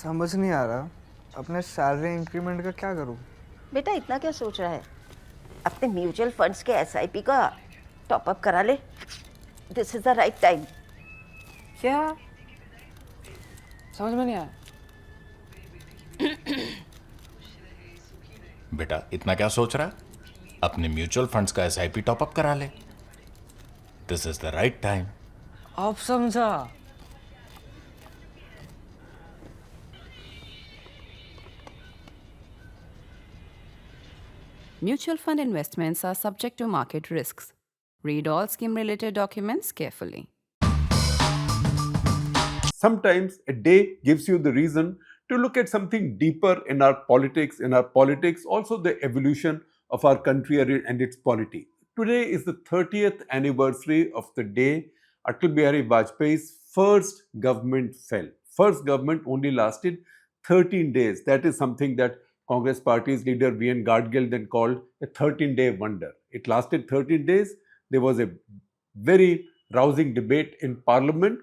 समझ नहीं आ रहा अपने सैलरी इंक्रीमेंट का क्या करूं। बेटा इतना क्या सोच रहा है? अपने म्यूचुअल फंड्स के एसआईपी का टॉप अप करा ले। This is the right time. क्या? समझ में नहीं आया। बेटा इतना क्या सोच रहा है? अपने म्यूचुअल फंड्स का एसआईपी टॉपअप करा ले। This is the right time. अब समझा। Mutual fund investments are subject to market risks. Read all scheme related documents carefully. Sometimes a day gives you the reason to look at something deeper in our politics, also the evolution of our country and its polity. Today is the 30th anniversary of the day Atal Bihari Vajpayee's first government fell. First government only lasted 13 days. That is something that Congress Party's leader V.N. Gadgil then called a 13-day wonder. It lasted 13 days. There was a very rousing debate in Parliament.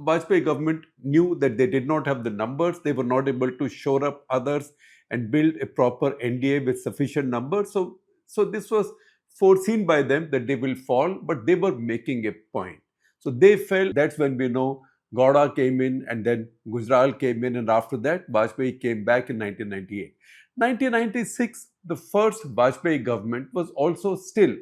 Vajpayee government knew that they did not have the numbers. They were not able to shore up others and build a proper NDA with sufficient numbers. So this was foreseen by them that they will fall, but they were making a point. So they fell. That's when we know Gowda came in and then Gujral came in, and after that Vajpayee came back in 1998. 1996, the first Vajpayee government was also still,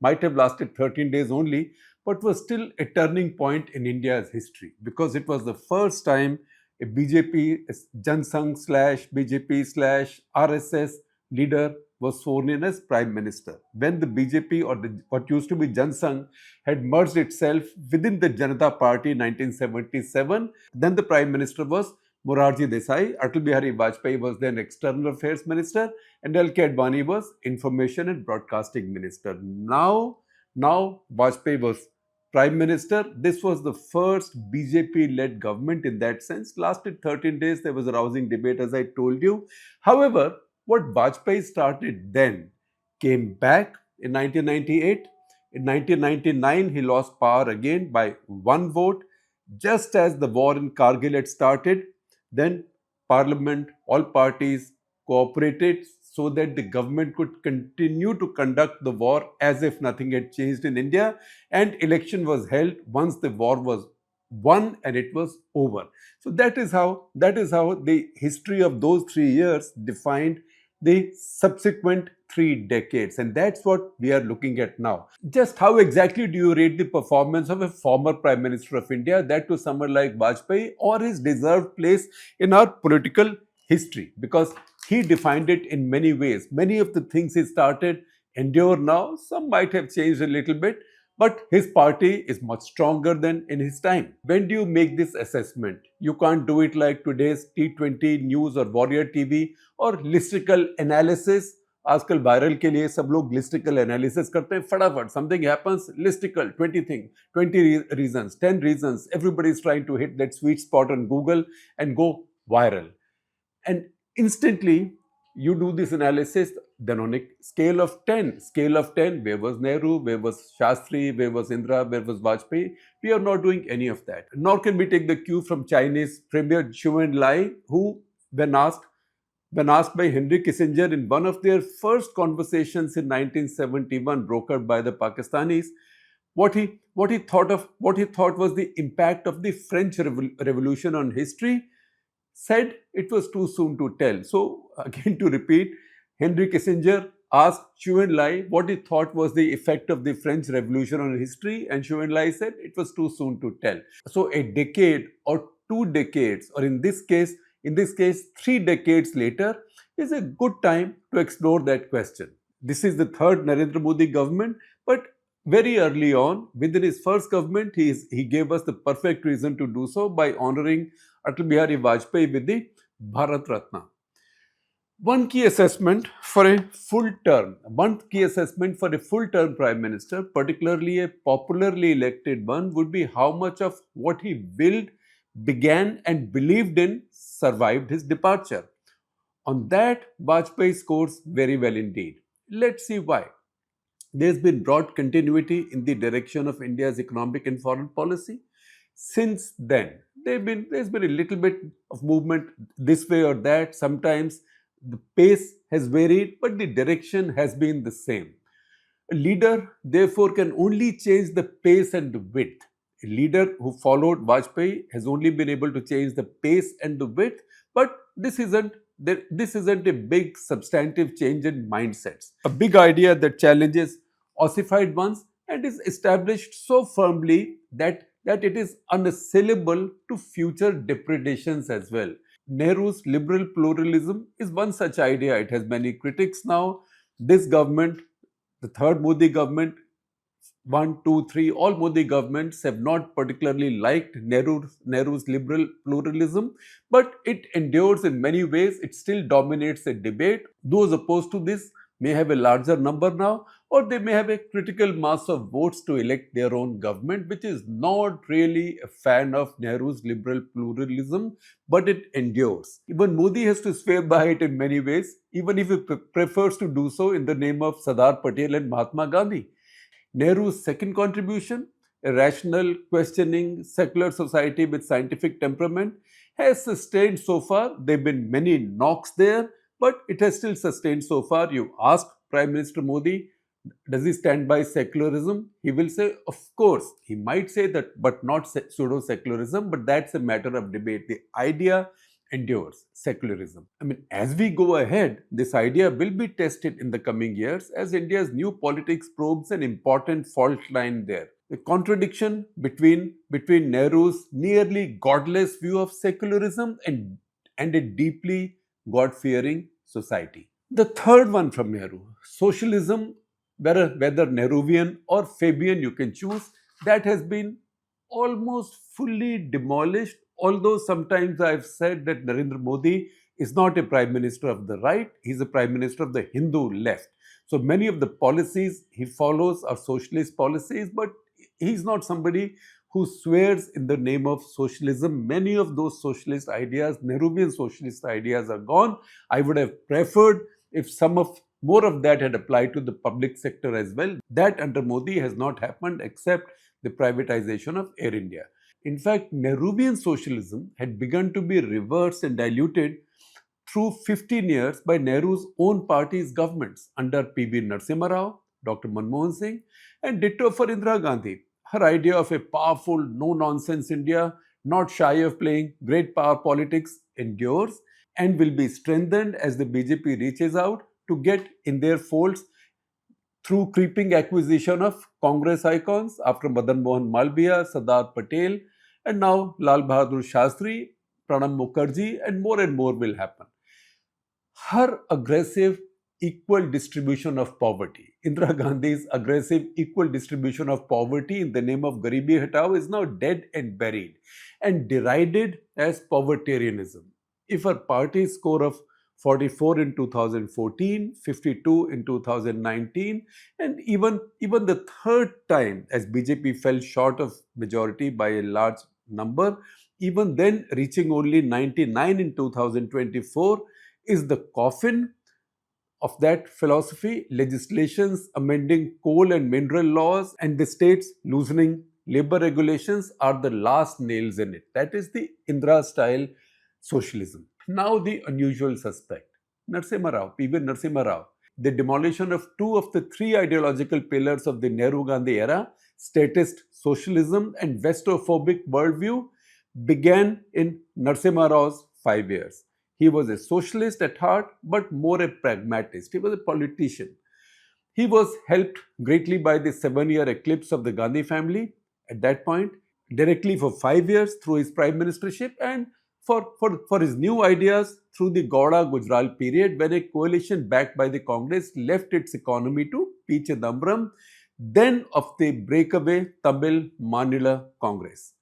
might have lasted 13 days only, but was still a turning point in India's history because it was the first time a BJP, Jansangh / BJP / RSS leader was sworn in as Prime Minister. When the BJP or what used to be Jansangh had merged itself within the Janata Party in 1977, then the Prime Minister was Morarji Desai. Atal Bihari Vajpayee was then External Affairs Minister and L.K. Advani was Information and Broadcasting Minister. Now Vajpayee was Prime Minister. This was the first BJP-led government in that sense. Lasted 13 days. There was a rousing debate, as I told you. However, what Vajpayee started then came back in 1998. In 1999, he lost power again by one vote. Just as the war in Kargil had started, then Parliament, all parties cooperated so that the government could continue to conduct the war as if nothing had changed in India, and election was held once the war was won and it was over. So that is how the history of those 3 years defined the subsequent 3 decades, and that's what we are looking at now. Just how exactly do you rate the performance of a former Prime Minister of India, that to someone like Vajpayee, or his deserved place in our political history? Because he defined it in many ways. Many of the things he started endure now. Some might have changed a little bit, but his party is much stronger than in his time. When do you make this assessment? You can't do it like today's T20 News or Warrior TV or listicle analysis. आजकल viral के लिए सब लोग listicle analysis करते हैं फटाफट. Something happens, listicle 20 thing, 20 reasons, 10 reasons. Everybody is trying to hit that sweet spot on Google and go viral. And instantly you do this analysis. Then on a scale of 10, where was Nehru, where was Shastri, where was Indira, where was Vajpayee? We are not doing any of that. Nor can we take the cue from Chinese Premier Zhou Enlai, who, when asked by Henry Kissinger in one of their first conversations in 1971, brokered by the Pakistanis, what he thought was the impact of the French Revolution on history, said it was too soon to tell. So again, to repeat, Henry Kissinger asked Zhou Enlai what he thought was the effect of the French Revolution on history, and Zhou Enlai said it was too soon to tell. So a decade or 2 decades, or in this case 3 decades later, is a good time to explore that question. This is the third Narendra Modi government, but very early on, within his first government, he gave us the perfect reason to do so by honoring Atal Bihari Vajpayee with the Bharat Ratna. One key assessment for a full term Prime Minister, particularly a popularly elected one, would be how much of what he willed, began and believed in survived his departure. On that, Vajpayee scores very well indeed. Let's see why. There's been broad continuity in the direction of India's economic and foreign policy. Since then, there's been a little bit of movement this way or that. Sometimes the pace has varied, but the direction has been the same. A leader, therefore, can only change the pace and the width. A leader who followed Vajpayee has only been able to change the pace and the width, but this isn't a big substantive change in mindsets. A big idea that challenges ossified ones and is established so firmly that it is unassailable to future depredations as well. Nehru's liberal pluralism is one such idea. It has many critics now. This government, the third Modi government, one, two, three, all Modi governments have not particularly liked Nehru's liberal pluralism, but it endures in many ways. It still dominates the debate. Those opposed to this may have a larger number now, or they may have a critical mass of votes to elect their own government, which is not really a fan of Nehru's liberal pluralism, but it endures. Even Modi has to swear by it in many ways, even if he prefers to do so in the name of Sardar Patel and Mahatma Gandhi. Nehru's second contribution, a rational, questioning, secular society with scientific temperament, has sustained so far. There have been many knocks there, but it has still sustained so far. You ask Prime Minister Modi, does he stand by secularism? He will say, of course. He might say that, but not pseudo-secularism, but that's a matter of debate. The idea endures, secularism. As we go ahead, this idea will be tested in the coming years as India's new politics probes an important fault line there. The contradiction between Nehru's nearly godless view of secularism and a deeply God-fearing society. The third one from Nehru, socialism, whether Nehruvian or Fabian you can choose, that has been almost fully demolished. Although sometimes I've said that Narendra Modi is not a prime minister of the right, he's a prime minister of the Hindu left. So many of the policies he follows are socialist policies, but he's not somebody who swears in the name of socialism. Many of those socialist ideas, Nehruvian socialist ideas, are gone. I would have preferred if more of that had applied to the public sector as well. That under Modi has not happened except the privatization of Air India. In fact, Nehruvian socialism had begun to be reversed and diluted through 15 years by Nehru's own party's governments under P.V. Narasimha Rao, Dr. Manmohan Singh, and ditto for Indira Gandhi. Her idea of a powerful, no-nonsense India, not shy of playing great power politics, endures and will be strengthened as the BJP reaches out to get in their folds through creeping acquisition of Congress icons after Madan Mohan Malviya, Sardar Patel, and now Lal Bahadur Shastri, Pranab Mukherjee, and more will happen. Her aggressive equal distribution of poverty, Indira Gandhi's aggressive equal distribution of poverty in the name of Garibi Hatao, is now dead and buried and derided as povertarianism. If her party's score of 44 in 2014, 52 in 2019, and even the third time as BJP fell short of majority by a large number, even then reaching only 99 in 2024, is the coffin of that philosophy. Legislations amending coal and mineral laws and the states loosening labor regulations are the last nails in it. That is the Indira style socialism. Now the unusual suspect, Narasimha Rao, P.V. Narasimha Rao. The demolition of two of the three ideological pillars of the Nehru-Gandhi era, statist socialism and Westophobic worldview, began in Narasimha Rao's 5 years. He was a socialist at heart, but more a pragmatist. He was a politician. He was helped greatly by the 7-year eclipse of the Gandhi family at that point, directly for 5 years through his prime ministership, and for his new ideas through the Gowda-Gujral period, when a coalition backed by the Congress left its economy to P. Chidambaram, then of the breakaway Tamil Manila Congress.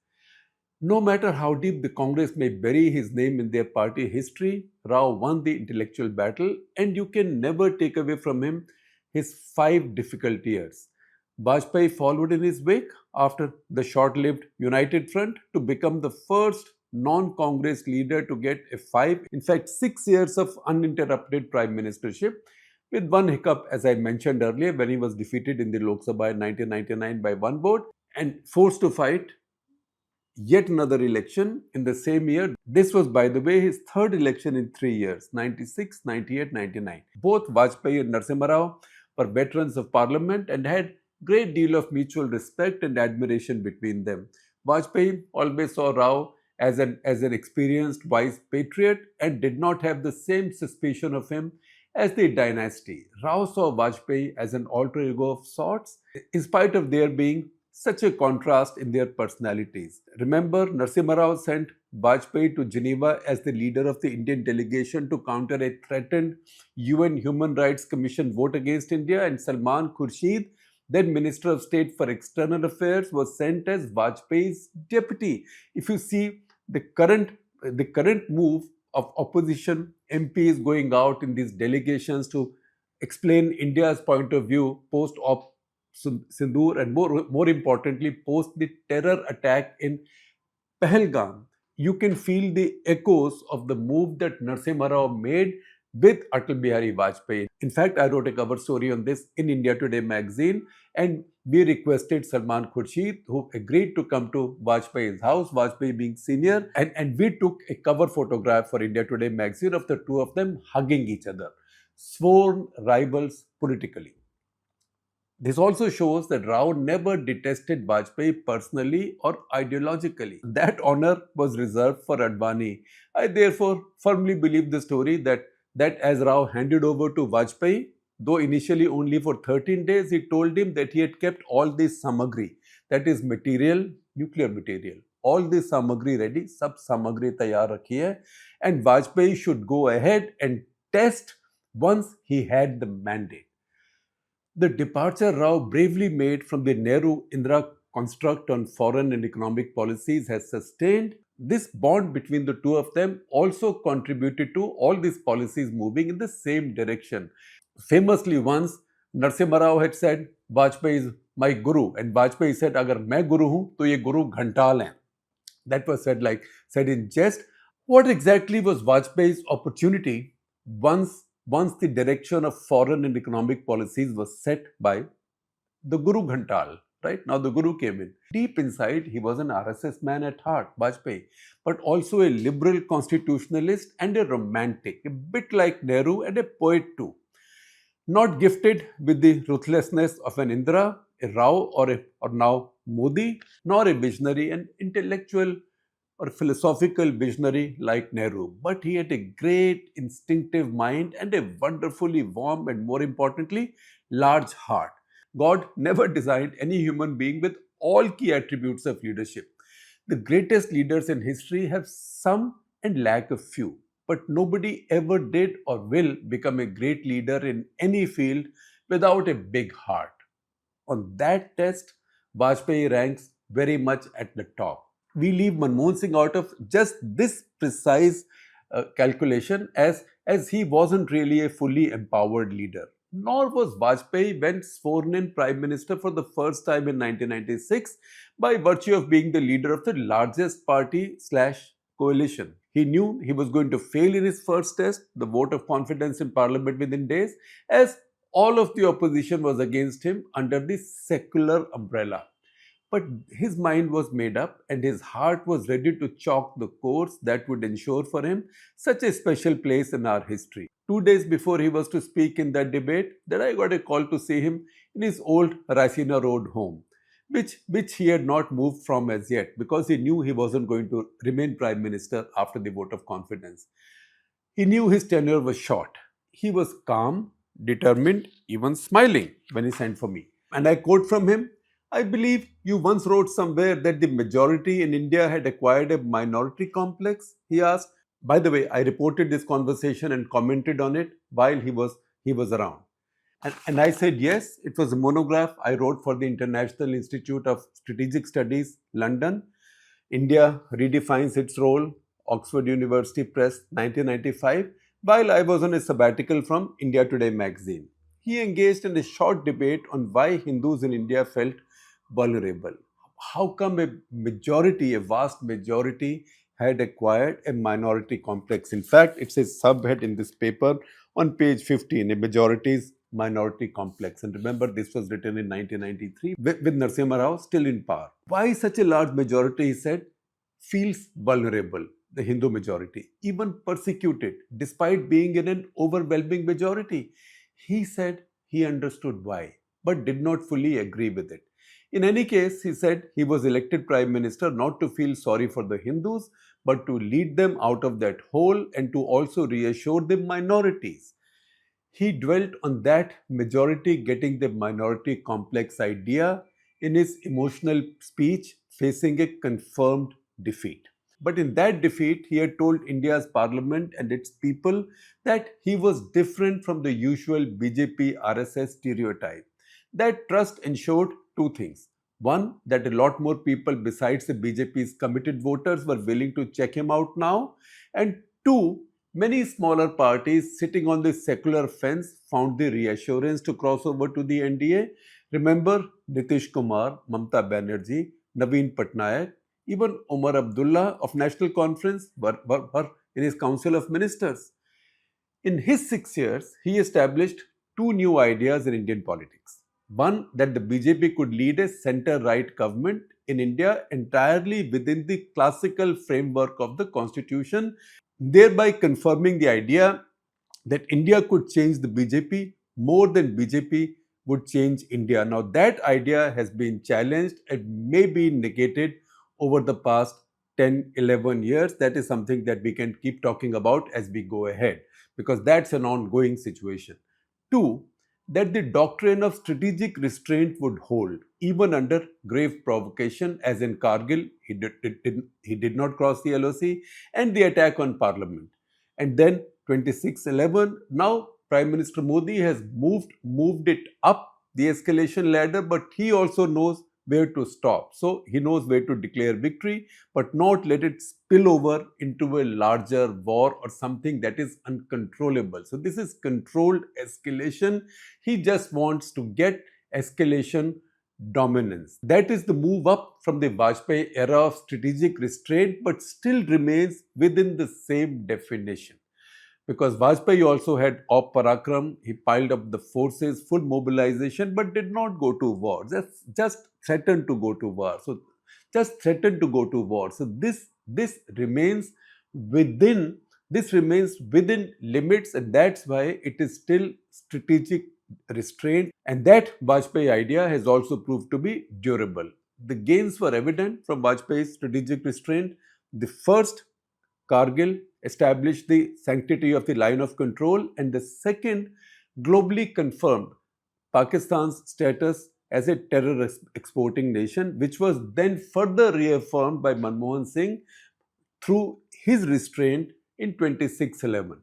No matter how deep the Congress may bury his name in their party history, Rao won the intellectual battle, and you can never take away from him his 5 difficult years. Vajpayee followed in his wake after the short-lived United Front to become the first non-Congress leader to get a 6 years of uninterrupted prime ministership, with one hiccup, as I mentioned earlier, when he was defeated in the Lok Sabha in 1999 by 1 vote and forced to fight yet another election in the same year. This was, by the way, his third election in 3 years, 96, 98, 99. Both Vajpayee and Narasimha Rao were veterans of parliament and had great deal of mutual respect and admiration between them. Vajpayee always saw Rao as an experienced, wise patriot and did not have the same suspicion of him as the dynasty. Rao saw Vajpayee as an alter ego of sorts, in spite of there being such a contrast in their personalities. Remember, Narasimha Rao sent Vajpayee to Geneva as the leader of the Indian delegation to counter a threatened UN Human Rights Commission vote against India, and Salman Khurshid, then Minister of State for External Affairs, was sent as Vajpayee's deputy. If you see the current move of opposition MPs going out in these delegations to explain India's point of view post-op Sindoor, and more importantly, post the terror attack in Pahalgam, you can feel the echoes of the move that Narasimha Rao made with Atal Bihari Vajpayee. In fact, I wrote a cover story on this in India Today magazine, and we requested Salman Khurshid, who agreed to come to Vajpayee's house, Vajpayee being senior, and we took a cover photograph for India Today magazine of the two of them hugging each other, sworn rivals politically. This also shows that Rao never detested Vajpayee personally or ideologically. That honor was reserved for Advani. I therefore firmly believe the story that as Rao handed over to Vajpayee, though initially only for 13 days, he told him that he had kept all this samagri, that is material, nuclear material, all this samagri ready, sab samagri tayar rakhi hai, and Vajpayee should go ahead and test once he had the mandate. The departure Rao bravely made from the Nehru-Indira construct on foreign and economic policies has sustained. This bond between the two of them also contributed to all these policies moving in the same direction. Famously once, Narasimha Rao had said, Vajpayee is my guru, and Vajpayee said, agar main guru hu, to ye guru ghantal hain. That was said in jest. What exactly was Vajpayee's opportunity once the direction of foreign and economic policies was set by the Guru Ghantal, right? Now the Guru came in. Deep inside, he was an RSS man at heart, Vajpayee, but also a liberal constitutionalist and a romantic, a bit like Nehru and a poet too. Not gifted with the ruthlessness of an Indira, a Rao, or now Modi, nor a visionary and intellectual or philosophical visionary like Nehru, but he had a great instinctive mind and a wonderfully warm and, more importantly, large heart. God never designed any human being with all key attributes of leadership. The greatest leaders in history have some and lack a few, but nobody ever did or will become a great leader in any field without a big heart. On that test, Vajpayee ranks very much at the top. We leave Manmohan Singh out of just this precise calculation as he wasn't really a fully empowered leader. Nor was Vajpayee when sworn in Prime Minister for the first time in 1996 by virtue of being the leader of the largest party / coalition. He knew he was going to fail in his first test, the vote of confidence in Parliament within days, as all of the opposition was against him under the secular umbrella. But his mind was made up and his heart was ready to chalk the course that would ensure for him such a special place in our history. 2 days before he was to speak in that debate, that I got a call to see him in his old Raisina Road home, which he had not moved from as yet because he knew he wasn't going to remain Prime Minister after the vote of confidence. He knew his tenure was short. He was calm, determined, even smiling when he sent for me. And I quote from him, I believe you once wrote somewhere that the majority in India had acquired a minority complex, he asked. By the way, I reported this conversation and commented on it while he was around. And I said, yes, it was a monograph I wrote for the International Institute of Strategic Studies, London. India redefines its role, Oxford University Press, 1995, while I was on a sabbatical from India Today magazine. He engaged in a short debate on why Hindus in India felt vulnerable. How come a vast majority had acquired a minority complex? In fact, it's a subhead in this paper on page 15, a majority's minority complex. And remember, this was written in 1993 with Narasimha Rao still in power. Why such a large majority, he said? feels vulnerable, the Hindu majority, even persecuted, despite being in an overwhelming majority. He said he understood why, but did not fully agree with it. In any case, he said he was elected Prime Minister not to feel sorry for the Hindus, but to lead them out of that hole and to also reassure the minorities. He dwelt on that majority getting the minority complex idea in his emotional speech facing a confirmed defeat. But in that defeat, he had told India's parliament and its people that he was different from the usual BJP RSS stereotype. That trust ensured two things. One, that a lot more people besides the BJP's committed voters were willing to check him out now. And two, many smaller parties sitting on the secular fence found the reassurance to cross over to the NDA. Remember Nitish Kumar, Mamta Banerjee, Naveen Patnaik, even Omar Abdullah of National Conference were in his Council of Ministers. In his 6 years, he established two new ideas in Indian politics. One, that the BJP could lead a center-right government in India entirely within the classical framework of the constitution, thereby confirming the idea that India could change the BJP more than BJP would change India. Now, that idea has been challenged and may be negated over the past 10, 11 years. That is something that we can keep talking about as we go ahead, because that's an ongoing situation. Two, that the doctrine of strategic restraint would hold even under grave provocation, as in Kargil, he did not cross the LOC, and the attack on parliament. And then 2611, now Prime Minister Modi has moved it up the escalation ladder, but he also knows where to stop. So he knows where to declare victory, but not let it spill over into a larger war or something that is uncontrollable. So this is controlled escalation. He just wants to get escalation dominance. That is the move up from the Vajpayee era of strategic restraint, but still remains within the same definition. Because Vajpayee also had Op Parakram, he piled up the forces, full mobilization, but did not go to war. Just threatened to go to war. So this remains within limits, and that's why it is still strategic restraint. And that Vajpayee idea has also proved to be durable. The gains were evident from Vajpayee's strategic restraint. The first, Kargil, established the sanctity of the line of control, and the second globally confirmed Pakistan's status as a terror exporting nation, which was then further reaffirmed by Manmohan Singh through his restraint in 2611.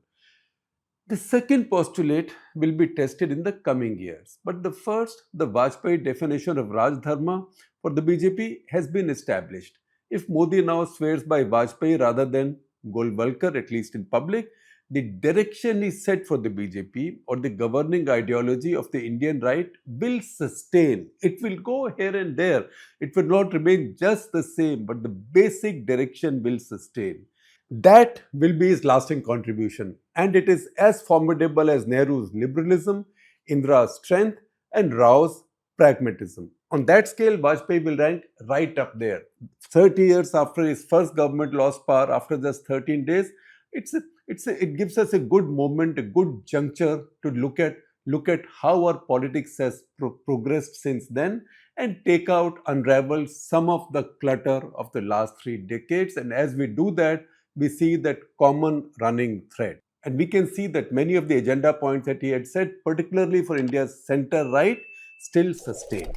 The second postulate will be tested in the coming years. But the first, the Vajpayee definition of Raj Dharma for the BJP has been established. If Modi now swears by Vajpayee rather than Golwalkar, at least in public, the direction is set for the BJP or the governing ideology of the Indian right will sustain. It will go here and there. It will not remain just the same, but the basic direction will sustain. That will be his lasting contribution, and it is as formidable as Nehru's liberalism, Indira's strength, and Rao's pragmatism. On that scale, Vajpayee will rank right up there. 30 years after his first government lost power after just 13 days, it gives us a good moment, a good juncture to look at how our politics has progressed since then, and unravel some of the clutter of the last 3 decades. And as we do that, we see that common running thread. And we can see that many of the agenda points that he had said, particularly for India's center right, still sustain.